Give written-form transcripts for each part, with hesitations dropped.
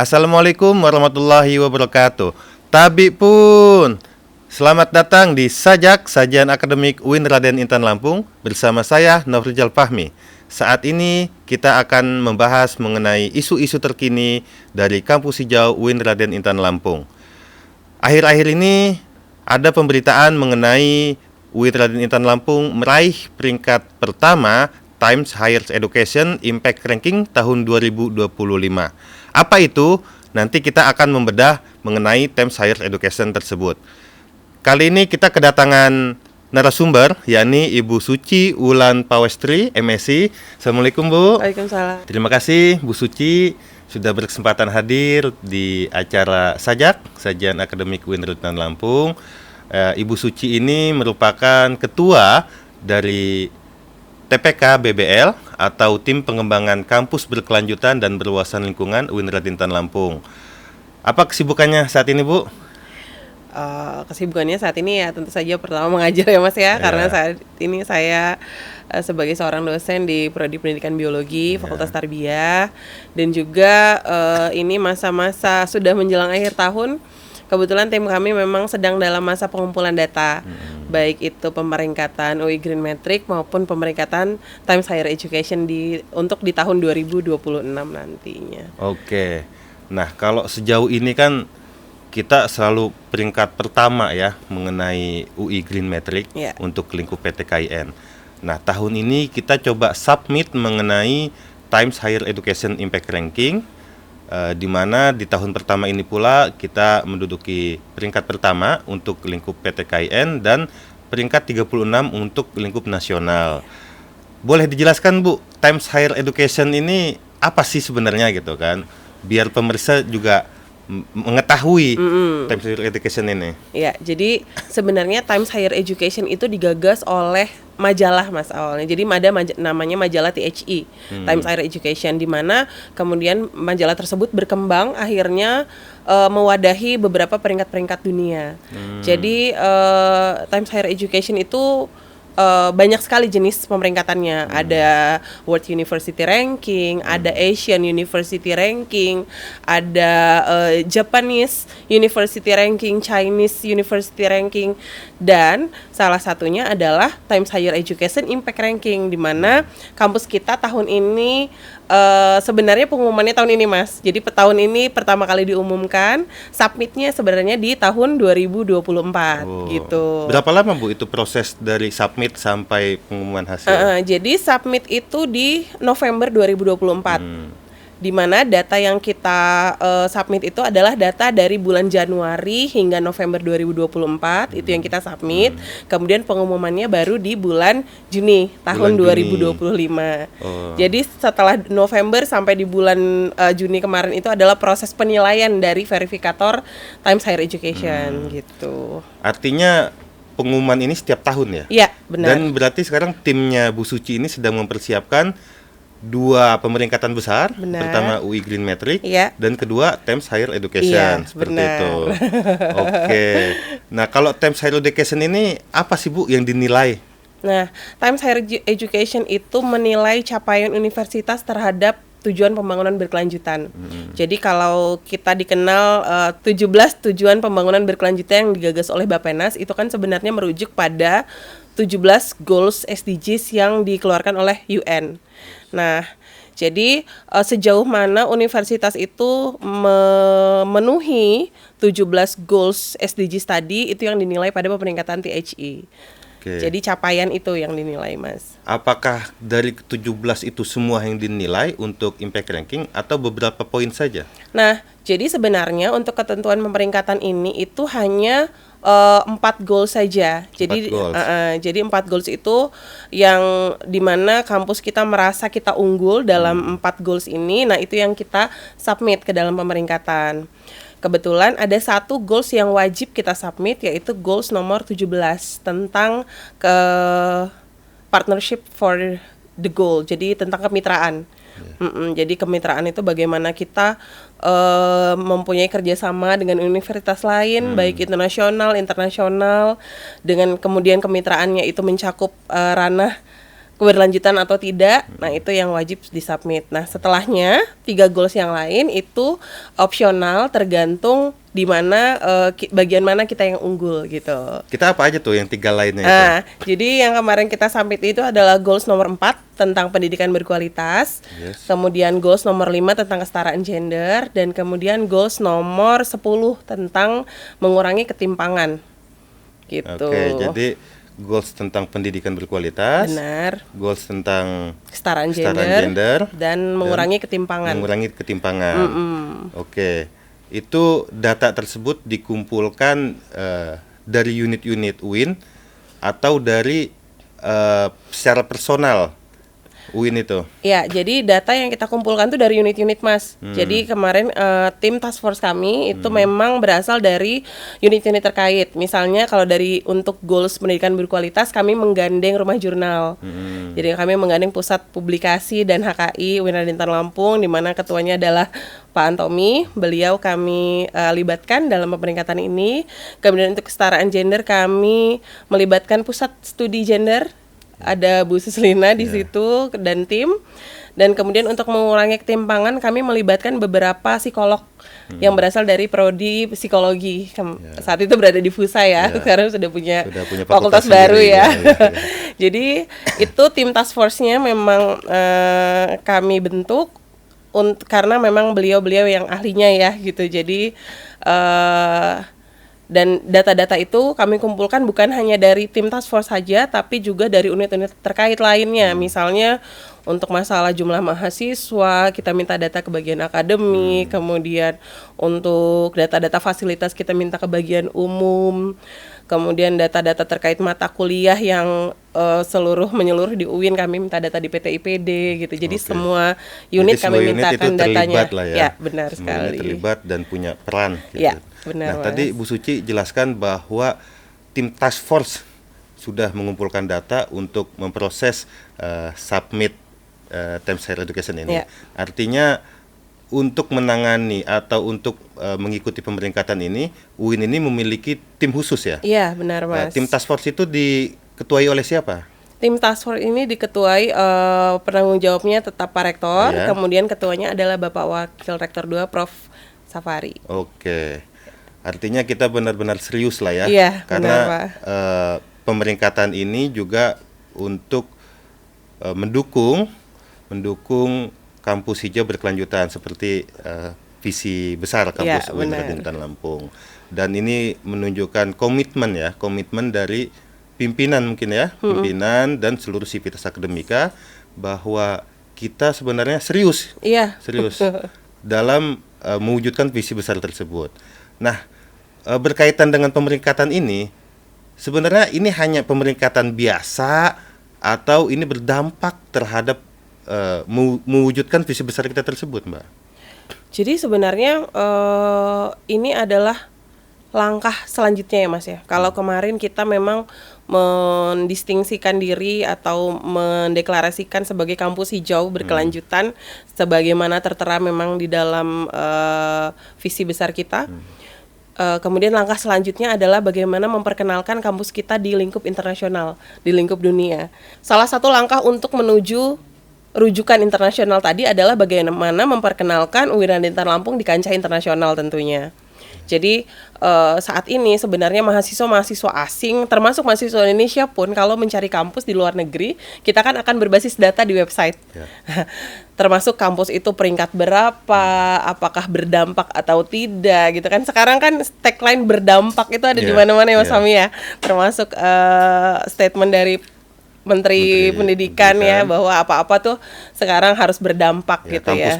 Assalamualaikum warahmatullahi wabarakatuh. Tabi pun, selamat datang di Sajak, Sajian Akademik UIN Raden Intan Lampung bersama saya Nofrijal Fahmi. Saat ini kita akan membahas mengenai isu-isu terkini dari Kampus Hijau UIN Raden Intan Lampung. Akhir-akhir ini ada pemberitaan mengenai UIN Raden Intan Lampung meraih peringkat pertama Times Higher Education Impact Ranking tahun 2025. Apa itu? Nanti kita akan membedah mengenai Times Higher Education tersebut. Kali ini kita kedatangan narasumber, yakni Ibu Suci Wulan Pawestri, MSc. Assalamualaikum, Bu. Waalaikumsalam. Terima kasih, Bu Suci, sudah berkesempatan hadir di acara Sajak, Sajian Akademik UIN Raden Intan Lampung. Ibu Suci ini merupakan ketua dari TPK BBL atau Tim Pengembangan Kampus Berkelanjutan dan Berwawasan Lingkungan UIN Raden Intan Lampung. Apa kesibukannya saat ini, Bu? Kesibukannya saat ini ya tentu saja pertama mengajar ya Mas ya. Karena saat ini saya sebagai seorang dosen di Prodi Pendidikan Biologi Fakultas Tarbiyah, dan juga ini masa-masa sudah menjelang akhir tahun. Kebetulan tim kami memang sedang dalam masa pengumpulan data, baik itu pemeringkatan UI Green Metric maupun pemeringkatan Times Higher Education untuk di tahun 2026 nantinya. Oke. Nah, kalau sejauh ini kan kita selalu peringkat pertama ya mengenai UI Green Metric untuk lingkup PTKIN. Nah, tahun ini kita coba submit mengenai Times Higher Education Impact Ranking, di mana di tahun pertama ini pula kita menduduki peringkat pertama untuk lingkup PTKIN dan peringkat 36 untuk lingkup nasional. Boleh dijelaskan, Bu, Times Higher Education ini apa sih sebenarnya gitu kan? Biar pemirsa juga mengetahui Times Higher Education ini. Ya, jadi sebenarnya Times Higher Education itu digagas oleh majalah Mas awalnya. Jadi ada namanya majalah THE, Times Higher Education, di mana kemudian majalah tersebut berkembang akhirnya mewadahi beberapa peringkat-peringkat dunia. Jadi Times Higher Education itu banyak sekali jenis pemeringkatannya. Ada World University Ranking, ada Asian University Ranking, ada Japanese University Ranking, Chinese University Ranking, dan salah satunya adalah Times Higher Education Impact Ranking, di mana kampus kita tahun ini sebenarnya pengumumannya tahun ini Mas. Jadi tahun ini pertama kali diumumkan, submitnya sebenarnya di tahun 2024 gitu. Berapa lama, Bu, itu proses dari submit sampai pengumuman hasil? Jadi submit itu di November 2024. Di mana data yang kita submit itu adalah data dari bulan Januari hingga November 2024, itu yang kita submit. Kemudian pengumumannya baru di bulan Juni tahun 2025. Jadi setelah November sampai di bulan Juni kemarin itu adalah proses penilaian dari verifikator Times Higher Education gitu. Artinya pengumuman ini setiap tahun ya? Iya, benar. Dan berarti sekarang timnya Bu Suci ini sedang mempersiapkan dua pemeringkatan besar, pertama UI Green Metric, dan kedua Times Higher Education, seperti itu. Oke. Nah, kalau Times Higher Education ini apa sih, Bu, yang dinilai? Nah, Times Higher Education itu menilai capaian universitas terhadap tujuan pembangunan berkelanjutan. Jadi kalau kita dikenal 17 tujuan pembangunan berkelanjutan yang digagas oleh Bappenas, itu kan sebenarnya merujuk pada 17 goals SDGs yang dikeluarkan oleh UN. Nah, jadi sejauh mana universitas itu memenuhi 17 goals SDGs tadi, itu yang dinilai pada pemeringkatan THE. Jadi capaian itu yang dinilai, Mas. Apakah dari 17 itu semua yang dinilai untuk impact ranking atau beberapa poin saja? Nah, jadi sebenarnya untuk ketentuan pemeringkatan ini itu hanya 4 goals saja. Jadi 4 goals itu yang dimana kampus kita merasa kita unggul dalam 4 goals ini. Nah, itu yang kita submit ke dalam pemeringkatan. Kebetulan ada satu goals yang wajib kita submit, yaitu goals nomor 17 tentang partnership for the goal. Jadi tentang kemitraan. Jadi kemitraan itu bagaimana kita mempunyai kerjasama dengan universitas lain, baik itu nasional, internasional, dengan kemudian kemitraannya itu mencakup ranah keberlanjutan atau tidak. Nah, itu yang wajib disubmit. Nah, setelahnya 3 goals yang lain itu opsional, tergantung di mana bagian mana kita yang unggul gitu. Kita apa aja tuh yang 3 lainnya itu? Nah, jadi yang kemarin kita submit itu adalah goals nomor 4 tentang pendidikan berkualitas. Yes. Kemudian goals nomor 5 tentang kesetaraan gender, dan kemudian goals nomor 10 tentang mengurangi ketimpangan. Gitu. Oke, jadi goals tentang pendidikan berkualitas, Benar. goals tentang Kesetaraan kesetaraan gender, dan mengurangi ketimpangan. mengurangi ketimpangan. Oke, itu data tersebut dikumpulkan dari unit-unit UIN atau dari secara personal UIN itu. Ya, jadi data yang kita kumpulkan tuh dari unit-unit, Mas. Jadi kemarin tim task force kami itu memang berasal dari unit-unit terkait. Misalnya kalau dari untuk goals pendidikan berkualitas, kami menggandeng Rumah Jurnal. Jadi kami menggandeng Pusat Publikasi dan HKI UIN Raden Intan Lampung, di mana ketuanya adalah Pak Antomi. Beliau kami libatkan dalam pemeringkatan ini. Kemudian untuk kesetaraan gender kami melibatkan Pusat Studi Gender, ada Bu Suslina di situ dan tim. Dan kemudian untuk mengurangi ketimpangan kami melibatkan beberapa psikolog yang berasal dari prodi psikologi. Saat itu berada di FUSA ya. Sekarang sudah punya fakultas baru ya. Jadi itu tim task force-nya memang kami bentuk karena memang beliau-beliau yang ahlinya ya gitu. Jadi dan data-data itu kami kumpulkan bukan hanya dari tim task force saja, tapi juga dari unit-unit terkait lainnya. Misalnya untuk masalah jumlah mahasiswa, kita minta data ke bagian akademik, kemudian untuk data-data fasilitas kita minta ke bagian umum, kemudian data-data terkait mata kuliah yang menyeluruh di UIN kami minta data di PT IPD gitu. Jadi semua unit jadi kami semua unit mintakan itu datanya. Lah ya. Ya, benar semua sekali. unit terlibat dan punya peran gitu. Ya, benar. Nah, tadi Bu Suci jelaskan bahwa tim task force sudah mengumpulkan data untuk memproses submit Times Higher Education ini. Ya. Artinya untuk menangani atau untuk mengikuti pemeringkatan ini, UIN ini memiliki tim khusus ya? Iya, benar Mas. Tim task force itu diketuai oleh siapa? Tim task force ini diketuai penanggung jawabnya tetap Pak Rektor, Ya. kemudian ketuanya adalah Bapak Wakil Rektor 2 Prof. Safari. Oke. Artinya kita benar-benar serius lah ya. Iya, karena benar, Pak. Pemeringkatan ini juga untuk mendukung kampus hijau berkelanjutan seperti visi besar kampus Ya, UIN benar. Raden Intan Lampung. Dan ini menunjukkan komitmen dari pimpinan mungkin ya, pimpinan dan seluruh sivitas akademika bahwa kita sebenarnya serius dalam mewujudkan visi besar tersebut. Nah, berkaitan dengan pemeringkatan ini, sebenarnya ini hanya pemeringkatan biasa atau ini berdampak terhadap mewujudkan visi besar kita tersebut, Mbak? Jadi sebenarnya ini adalah langkah selanjutnya ya Mas ya. Kalau kemarin kita memang mendistingsikan diri atau mendeklarasikan sebagai kampus hijau berkelanjutan sebagaimana tertera memang di dalam visi besar kita. Kemudian langkah selanjutnya adalah bagaimana memperkenalkan kampus kita di lingkup internasional, di lingkup dunia. Salah satu langkah untuk menuju rujukan internasional tadi adalah bagaimana memperkenalkan UIN Raden Intan Lampung di kancah internasional tentunya. Jadi saat ini sebenarnya mahasiswa asing termasuk mahasiswa Indonesia pun kalau mencari kampus di luar negeri, kita kan akan berbasis data di website. Termasuk kampus itu peringkat berapa, apakah berdampak atau tidak gitu kan. Sekarang kan tagline berdampak itu ada di mana-mana ya Mas Fahmi ya. Termasuk statement dari Menteri Pendidikan ya, bahwa apa-apa tuh sekarang harus berdampak gitu ya.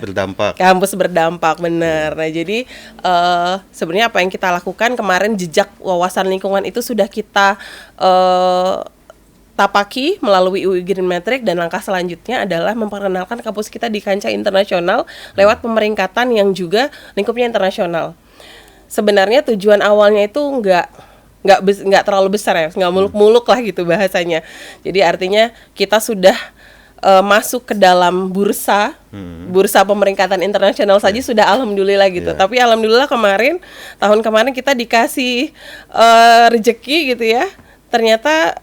Kampus berdampak, benar. Nah, jadi sebenarnya apa yang kita lakukan kemarin, jejak wawasan lingkungan itu sudah kita tapaki melalui UI Green Metric, dan langkah selanjutnya adalah memperkenalkan kampus kita di kancah internasional lewat pemeringkatan yang juga lingkupnya internasional. Sebenarnya tujuan awalnya itu nggak terlalu besar ya, nggak muluk-muluk lah gitu bahasanya. Jadi artinya kita sudah masuk ke dalam bursa pemeringkatan internasional saja sudah alhamdulillah gitu. Tapi alhamdulillah tahun kemarin kita dikasih rezeki gitu ya. Ternyata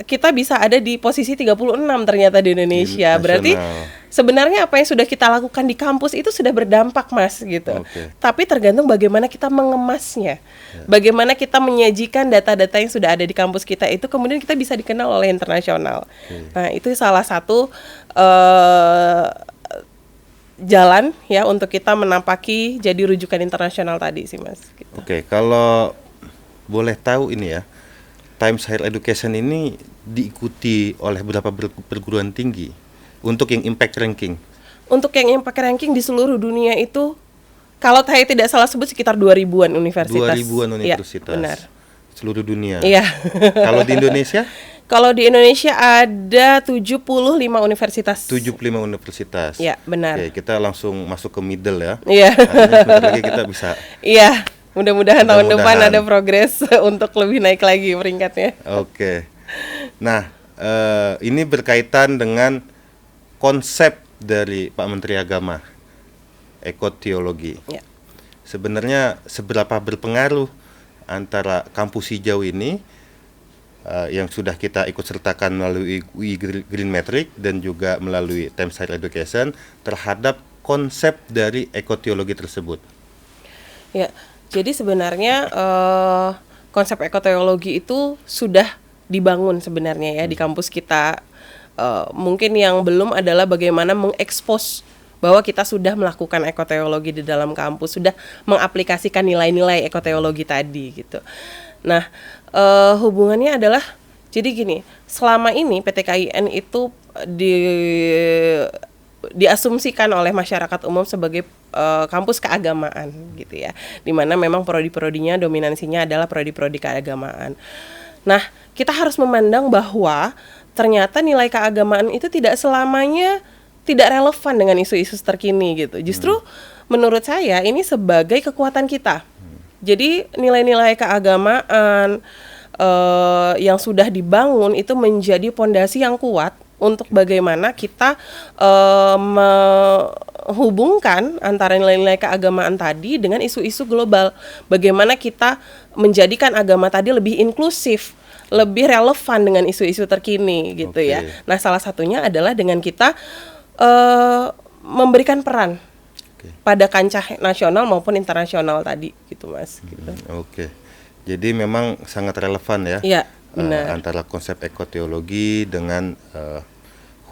kita bisa ada di posisi 36 ternyata di Indonesia. Di Berarti nasional. sebenarnya apa yang sudah kita lakukan di kampus itu sudah berdampak, Mas, gitu. Oke. Tapi tergantung bagaimana kita mengemasnya. Bagaimana kita menyajikan data-data yang sudah ada di kampus kita itu kemudian kita bisa dikenal oleh internasional. Nah, itu salah satu jalan ya untuk kita menampaki jadi rujukan internasional tadi sih, Mas, gitu. Oke, kalau boleh tahu ini ya, Times Higher Education ini diikuti oleh berapa perguruan tinggi untuk yang impact ranking? Untuk yang impact ranking di seluruh dunia itu kalau saya tidak salah sebut sekitar 2000-an universitas. 2000-an Ya, universitas. benar. Seluruh dunia. Iya. Kalau di Indonesia? Kalau di Indonesia ada 75 universitas. 75 universitas. Ya, benar. Oke, kita langsung masuk ke middle ya. Iya. Artinya sebentar lagi kita bisa. Iya, mudah-mudahan tahun depan Mudah-mudahan. ada progres untuk lebih naik lagi peringkatnya. Oke. Nah, ini berkaitan dengan konsep dari Pak Menteri Agama, ekoteologi. Ya. Sebenarnya seberapa berpengaruh antara kampus hijau ini yang sudah kita ikut sertakan melalui UI Green Metric dan juga melalui Times Higher Education terhadap konsep dari ekoteologi tersebut. Ya, jadi sebenarnya konsep ekoteologi itu sudah dibangun sebenarnya ya di kampus kita. Mungkin yang belum adalah bagaimana mengekspos bahwa kita sudah melakukan ekoteologi di dalam kampus, sudah mengaplikasikan nilai-nilai ekoteologi tadi gitu. Nah, hubungannya adalah jadi gini, selama ini PTKIN itu diasumsikan oleh masyarakat umum sebagai kampus keagamaan gitu ya, dimana memang prodi-prodinya dominansinya adalah prodi-prodi keagamaan. Nah, kita harus memandang bahwa ternyata nilai keagamaan itu tidak selamanya tidak relevan dengan isu-isu terkini gitu. Justru menurut saya ini sebagai kekuatan kita. Jadi nilai-nilai keagamaan yang sudah dibangun itu menjadi pondasi yang kuat untuk bagaimana kita menghubungkan antara nilai-nilai keagamaan tadi dengan isu-isu global. Bagaimana kita menjadikan agama tadi lebih inklusif, lebih relevan dengan isu-isu terkini gitu ya. Nah, salah satunya adalah dengan kita memberikan peran pada kancah nasional maupun internasional tadi gitu, Mas. Gitu. Oke. Jadi memang sangat relevan ya. Iya, benar. Antara konsep ekoteologi dengan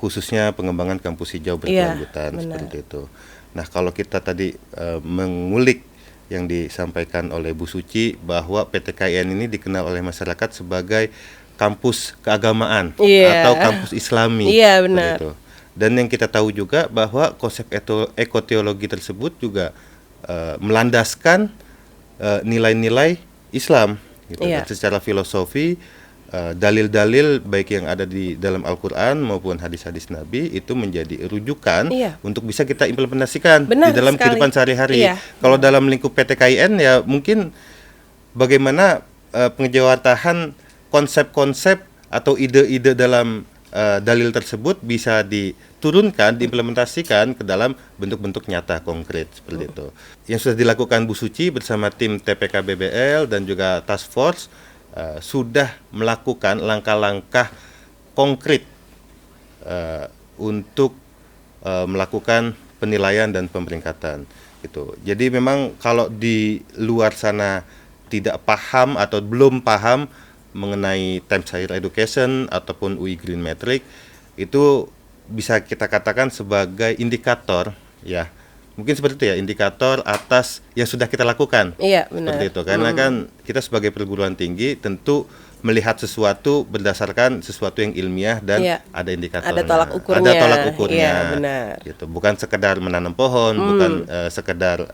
khususnya pengembangan kampus hijau Iya, berkelanjutan benar. seperti itu. Nah, kalau kita tadi mengulik yang disampaikan oleh Bu Suci bahwa PTKIN ini dikenal oleh masyarakat sebagai kampus keagamaan Iya. atau kampus Islami. Iya, seperti benar. itu. Dan yang kita tahu juga bahwa konsep ekoteologi tersebut juga melandaskan nilai-nilai Islam gitu. Iya. Dan secara filosofi dalil-dalil baik yang ada di dalam Al-Qur'an maupun hadis-hadis Nabi itu menjadi rujukan Iya. untuk bisa kita implementasikan Benar di dalam sekali. kehidupan sehari-hari. Iya. Kalau dalam lingkup PTKIN ya mungkin bagaimana pengejawatahan konsep-konsep atau ide-ide dalam dalil tersebut bisa diturunkan, diimplementasikan ke dalam bentuk-bentuk nyata konkret seperti itu. Yang sudah dilakukan Bu Suci bersama tim TPK BBL dan juga Task Force sudah melakukan langkah-langkah konkret untuk melakukan penilaian dan pemeringkatan gitu. Jadi memang kalau di luar sana tidak paham atau belum paham mengenai Times Higher Education ataupun UI Green Metric itu bisa kita katakan sebagai indikator ya. Mungkin seperti itu ya, indikator atas yang sudah kita lakukan. Iya, benar. Seperti itu. Karena kan kita sebagai perguruan tinggi tentu melihat sesuatu berdasarkan sesuatu yang ilmiah dan Iya. ada indikatornya. Ada tolak ukurnya. Ada tolak ukurnya. Iya, benar. Gitu. Bukan sekedar menanam pohon, bukan sekedar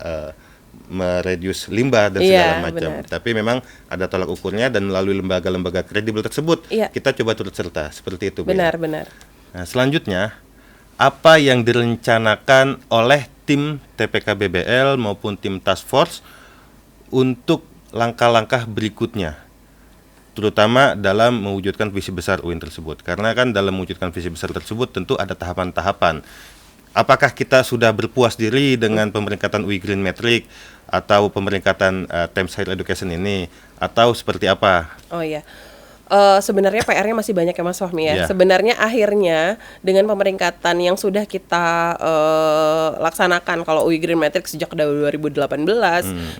mereduce limbah dan Iya, segala macam. benar. Tapi memang ada tolak ukurnya dan melalui lembaga-lembaga kredibel tersebut Iya. kita coba turut serta seperti itu. Bea. Benar. Nah, selanjutnya apa yang direncanakan oleh tim TPK BBL maupun tim Task Force untuk langkah-langkah berikutnya, terutama dalam mewujudkan visi besar UIN tersebut. Karena kan dalam mewujudkan visi besar tersebut tentu ada tahapan-tahapan. Apakah kita sudah berpuas diri dengan pemeringkatan UI Green Metric atau pemeringkatan Times Higher Education ini, atau seperti apa? Oh iya. Sebenarnya PR-nya masih banyak ya Mas Fahmi ya. Iya. Sebenarnya akhirnya dengan pemeringkatan yang sudah kita laksanakan, kalau UI Green Matrix sejak 2018,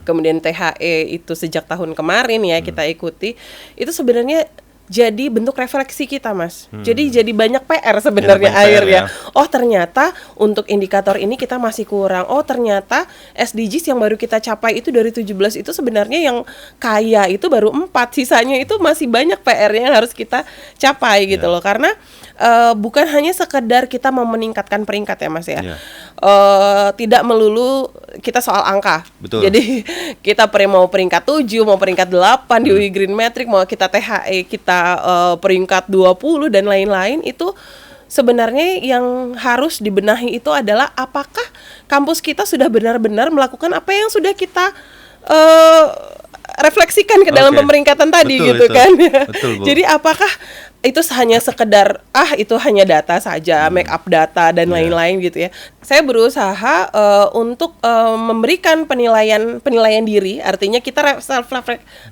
kemudian THE itu sejak tahun kemarin ya kita ikuti, itu sebenarnya jadi bentuk refleksi kita Mas. Jadi banyak PR sebenarnya Banyak PR akhirnya. ya. Oh ternyata untuk indikator ini kita masih kurang. Oh ternyata SDGs yang baru kita capai itu dari 17 itu sebenarnya yang kaya itu baru 4. Sisanya itu masih banyak PR yang harus kita capai gitu loh. Karena bukan hanya sekedar kita mau meningkatkan peringkat ya Mas ya. Ya. Tidak melulu kita soal angka. Betul. Jadi kita mau peringkat 7, mau peringkat 8 di UI Green Matrix, mau kita THE kita peringkat 20 dan lain-lain, itu sebenarnya yang harus dibenahi itu adalah apakah kampus kita sudah benar-benar melakukan apa yang sudah kita refleksikan ke dalam Oke. pemeringkatan tadi Betul gitu itu. kan. Betul, Bu. Jadi apakah itu hanya sekedar itu hanya data saja, make up data dan lain-lain gitu ya. Saya berusaha untuk memberikan penilaian diri, artinya kita self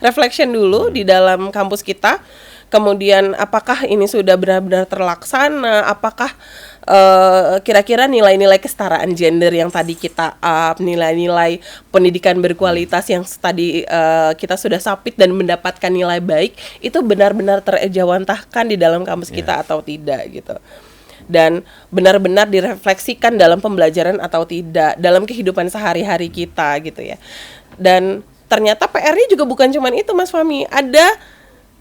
reflection dulu di dalam kampus kita. Kemudian apakah ini sudah benar-benar terlaksana? Apakah kira-kira nilai-nilai kesetaraan gender yang tadi kita up, nilai-nilai pendidikan berkualitas yang tadi kita sudah submit dan mendapatkan nilai baik, itu benar-benar terejawantahkan di dalam kampus kita atau tidak gitu. Dan benar-benar direfleksikan dalam pembelajaran atau tidak, dalam kehidupan sehari-hari kita gitu ya. Dan ternyata PR-nya juga bukan cuma itu Mas Fahmi, ada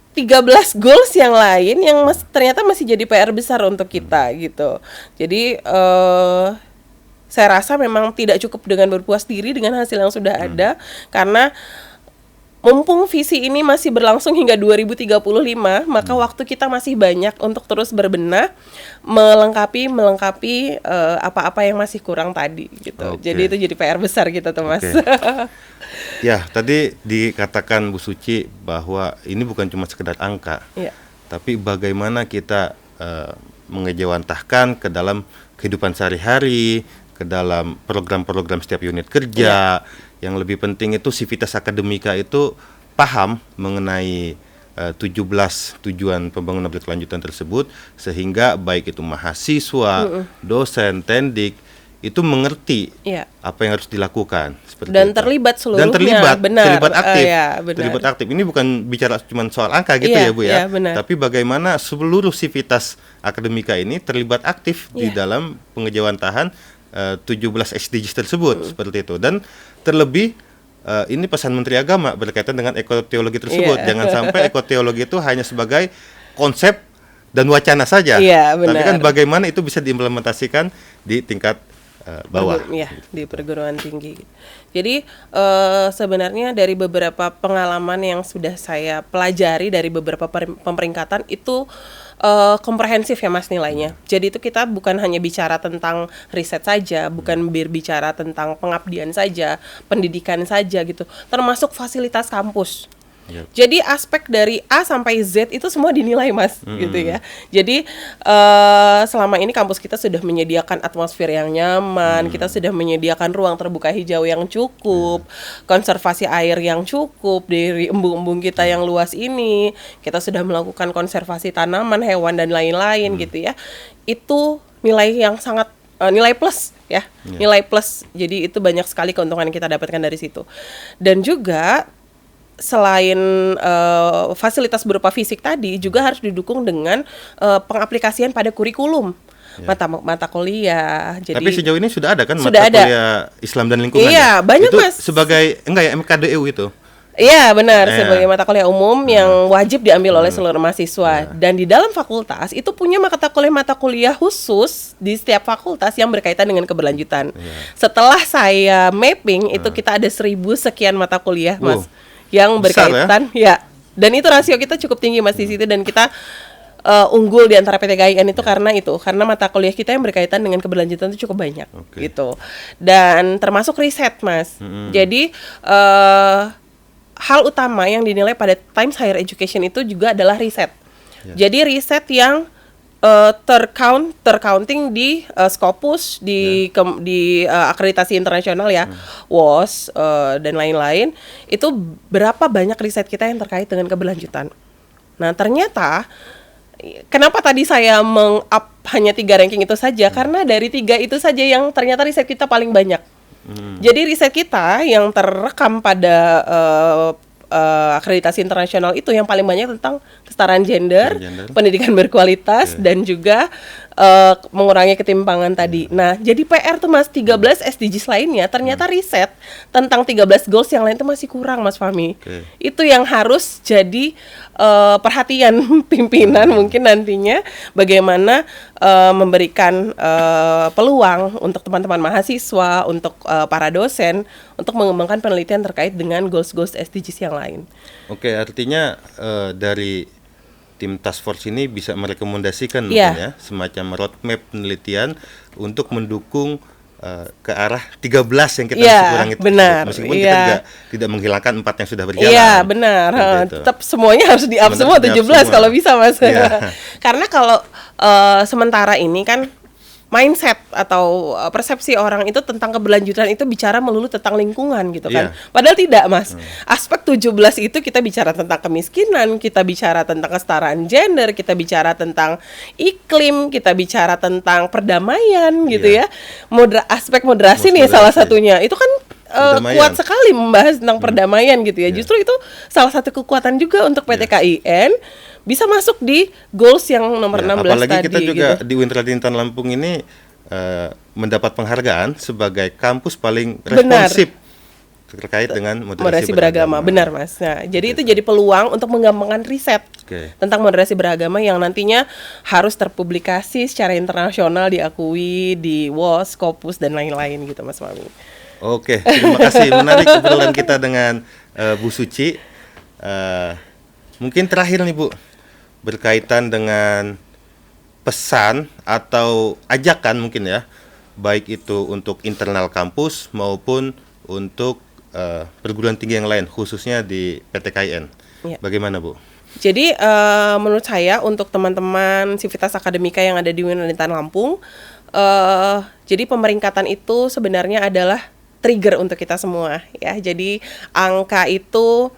13 goals yang lain yang ternyata masih jadi PR besar untuk kita gitu. Jadi saya rasa memang tidak cukup dengan berpuas diri dengan hasil yang sudah ada, karena mumpung visi ini masih berlangsung hingga 2035, maka waktu kita masih banyak untuk terus berbenah, melengkapi apa-apa yang masih kurang tadi gitu. Oke. Jadi itu jadi PR besar gitu tuh Mas. Oke. Ya, tadi dikatakan Bu Suci bahwa ini bukan cuma sekedar angka, Iya. tapi bagaimana kita mengejawantahkan ke dalam kehidupan sehari-hari, ke dalam program-program setiap unit kerja. Yang lebih penting itu sivitas akademika itu paham mengenai 17 tujuan pembangunan berkelanjutan tersebut, sehingga baik itu mahasiswa, dosen, tendik itu mengerti apa yang harus dilakukan seperti Dan itu. terlibat seluruhnya. Dan terlibat, Benar. terlibat aktif. Benar. Terlibat aktif. Ini bukan bicara cuma soal angka gitu ya Bu ya. Benar. Tapi bagaimana seluruh sivitas akademika ini terlibat aktif di dalam pengejawantahan 17 SDGs tersebut seperti itu. Dan terlebih ini pesan Menteri Agama berkaitan dengan ekoteologi tersebut. Jangan sampai ekoteologi itu hanya sebagai konsep dan wacana saja. Tapi kan bagaimana itu bisa diimplementasikan di tingkat bawah. Di perguruan tinggi. Jadi sebenarnya dari beberapa pengalaman yang sudah saya pelajari dari beberapa pemeringkatan itu komprehensif ya Mas nilainya. Jadi itu kita bukan hanya bicara tentang riset saja, bukan berbicara tentang pengabdian saja, pendidikan saja gitu, termasuk fasilitas kampus. Jadi aspek dari A sampai Z itu semua dinilai Mas gitu ya. Jadi selama ini kampus kita sudah menyediakan atmosfer yang nyaman, kita sudah menyediakan ruang terbuka hijau yang cukup, konservasi air yang cukup dari embung-embung kita yang luas ini. Kita sudah melakukan konservasi tanaman, hewan dan lain-lain gitu ya. Itu nilai yang sangat nilai plus ya. Nilai plus. Jadi itu banyak sekali keuntungan yang kita dapatkan dari situ. Dan juga selain fasilitas berupa fisik tadi, juga harus didukung dengan pengaplikasian pada kurikulum mata kuliah. Jadi, tapi sejauh ini sudah ada kan sudah mata kuliah Islam dan lingkungan? Iya, banyak itu Mas. Sebagai MKDU itu. Iya benar, sebagai mata kuliah umum yang wajib diambil oleh seluruh mahasiswa. Dan di dalam fakultas itu punya mata kuliah khusus di setiap fakultas yang berkaitan dengan keberlanjutan. Setelah saya mapping itu kita ada 1.000 sekian mata kuliah Mas yang berkaitan dan itu rasio kita cukup tinggi Mas di situ, dan kita unggul di antara PT KIN itu karena mata kuliah kita yang berkaitan dengan keberlanjutan itu cukup banyak gitu, dan termasuk riset Mas. Jadi hal utama yang dinilai pada Times Higher Education itu juga adalah riset. Jadi riset yang tercounting di Scopus, di akreditasi internasional ya, WOS dan lain-lain. Itu berapa banyak riset kita yang terkait dengan keberlanjutan. Nah, ternyata kenapa tadi saya meng-up hanya 3 ranking itu saja? Karena dari 3 itu saja yang ternyata riset kita paling banyak. Jadi riset kita yang terekam pada akreditasi internasional itu yang paling banyak tentang kesetaraan gender, pendidikan berkualitas, dan juga mengurangi ketimpangan tadi. Nah, jadi PR tuh Mas, 13 SDGs lainnya ternyata riset tentang 13 goals yang lain itu masih kurang, Mas Fahmi. Itu yang harus jadi perhatian pimpinan mungkin nantinya, bagaimana memberikan peluang untuk teman-teman mahasiswa, untuk para dosen untuk mengembangkan penelitian terkait dengan goals-goals SDGs yang lain. Oke, artinya dari tim task force ini bisa merekomendasikan mungkin ya semacam roadmap penelitian untuk mendukung ke arah 13 yang kita masih kurang itu. Benar. Meskipun kita juga tidak menghilangkan 4 yang sudah berjalan. Iya, benar. Tetap semuanya harus di-up semua 17 kalau bisa, Mas. Karena kalau sementara ini kan mindset atau persepsi orang itu tentang keberlanjutan itu bicara melulu tentang lingkungan gitu kan. Padahal tidak, Mas. Aspek 17 itu kita bicara tentang kemiskinan, kita bicara tentang kesetaraan gender, kita bicara tentang iklim, kita bicara tentang perdamaian gitu ya. Aspek moderasi nih salah satunya. Itu kan kuat sekali membahas tentang perdamaian gitu ya. Justru itu salah satu kekuatan juga untuk PT KIN bisa masuk di goals yang nomor 16 apalagi tadi. Kita juga di Winraden Intan Lampung ini mendapat penghargaan sebagai kampus paling responsif terkait dengan moderasi beragama. Benar, Mas. Nah, jadi itu jadi peluang untuk mengembangkan riset tentang moderasi beragama yang nantinya harus terpublikasi secara internasional, diakui di WOS, Scopus, dan lain-lain gitu, Mas Fahmi. Oke, terima kasih. Menarik obrolan kita dengan Bu Suci. Mungkin terakhir nih Bu, berkaitan dengan pesan atau ajakan mungkin ya, baik itu untuk internal kampus maupun untuk perguruan tinggi yang lain, khususnya di PT KIN. Bagaimana Bu? Jadi menurut saya untuk teman-teman Sivitas Akademika yang ada di Winraden Intan Lampung, jadi pemeringkatan itu sebenarnya adalah trigger untuk kita semua ya. Jadi angka itu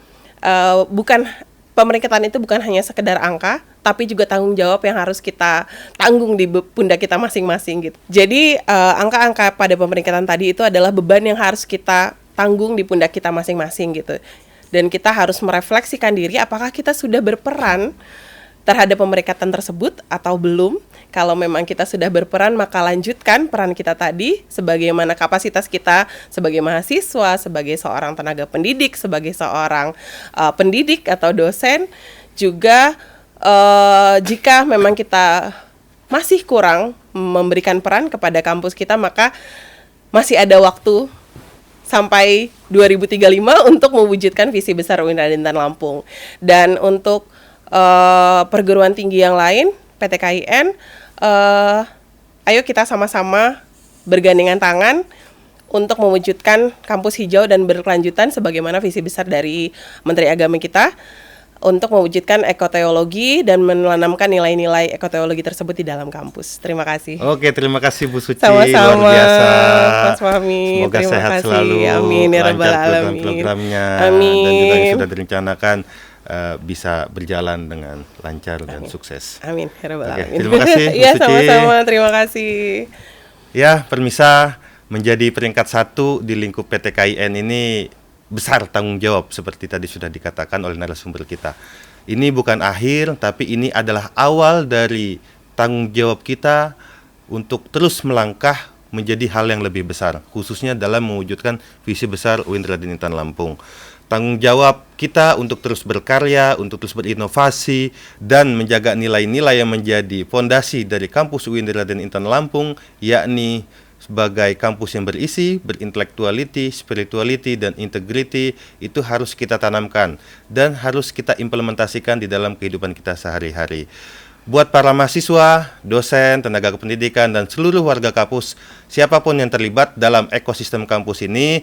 pemeringkatan itu bukan hanya sekedar angka, tapi juga tanggung jawab yang harus kita tanggung di pundak kita masing-masing gitu. Jadi angka-angka pada pemeringkatan tadi itu adalah beban yang harus kita tanggung di pundak kita masing-masing gitu. Dan kita harus merefleksikan diri apakah kita sudah berperan terhadap pemeringkatan tersebut atau belum. Kalau memang kita sudah berperan, maka lanjutkan peran kita tadi sebagaimana kapasitas kita sebagai mahasiswa, sebagai seorang tenaga pendidik, sebagai seorang pendidik atau dosen. Juga jika memang kita masih kurang memberikan peran kepada kampus kita, maka masih ada waktu sampai 2035 untuk mewujudkan visi besar Winraden Intan Lampung. Dan untuk perguruan tinggi yang lain, PT KIN, ayo kita sama-sama bergandengan tangan untuk mewujudkan kampus hijau dan berkelanjutan sebagaimana visi besar dari Menteri Agama kita untuk mewujudkan ekoteologi dan menanamkan nilai-nilai ekoteologi tersebut di dalam kampus. Terima kasih. Oke, terima kasih Bu Suci. Sama-sama, luar biasa. Mas Fahmi. Semoga terima sehat kasih. selalu, Amin ya rabbal lancar alamin. program-programnya, Amin. dan juga yang sudah direncanakan bisa berjalan dengan lancar dan sukses. Amin ya rabbal alamin. Terima kasih Bu Iya, Suci. sama-sama. Terima kasih. Ya, permisa, menjadi peringkat 1 di lingkup PT KIN ini besar tanggung jawab seperti tadi sudah dikatakan oleh narasumber kita. Ini bukan akhir, tapi ini adalah awal dari tanggung jawab kita untuk terus melangkah menjadi hal yang lebih besar, khususnya dalam mewujudkan visi besar Winraden Intan Lampung. Tanggung jawab kita untuk terus berkarya, untuk terus berinovasi, dan menjaga nilai-nilai yang menjadi fondasi dari kampus Winraden Intan Lampung, yakni sebagai kampus yang berisi, berintelektuality, spirituality, dan integrity, itu harus kita tanamkan dan harus kita implementasikan di dalam kehidupan kita sehari-hari. Buat para mahasiswa, dosen, tenaga kependidikan, dan seluruh warga kampus, siapapun yang terlibat dalam ekosistem kampus ini,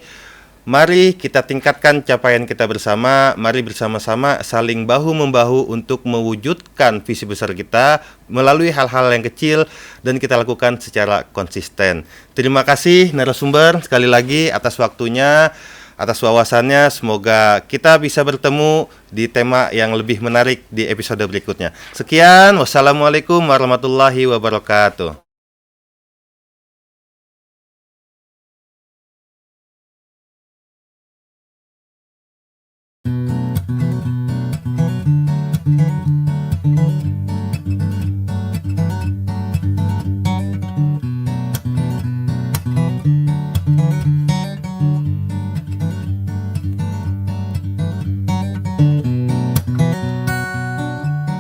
mari kita tingkatkan capaian kita bersama, mari bersama-sama saling bahu-membahu untuk mewujudkan visi besar kita melalui hal-hal yang kecil dan kita lakukan secara konsisten. Terima kasih narasumber sekali lagi atas waktunya. atas wawasannya. Semoga kita bisa bertemu di tema yang lebih menarik di episode berikutnya. Sekian, wassalamualaikum warahmatullahi wabarakatuh.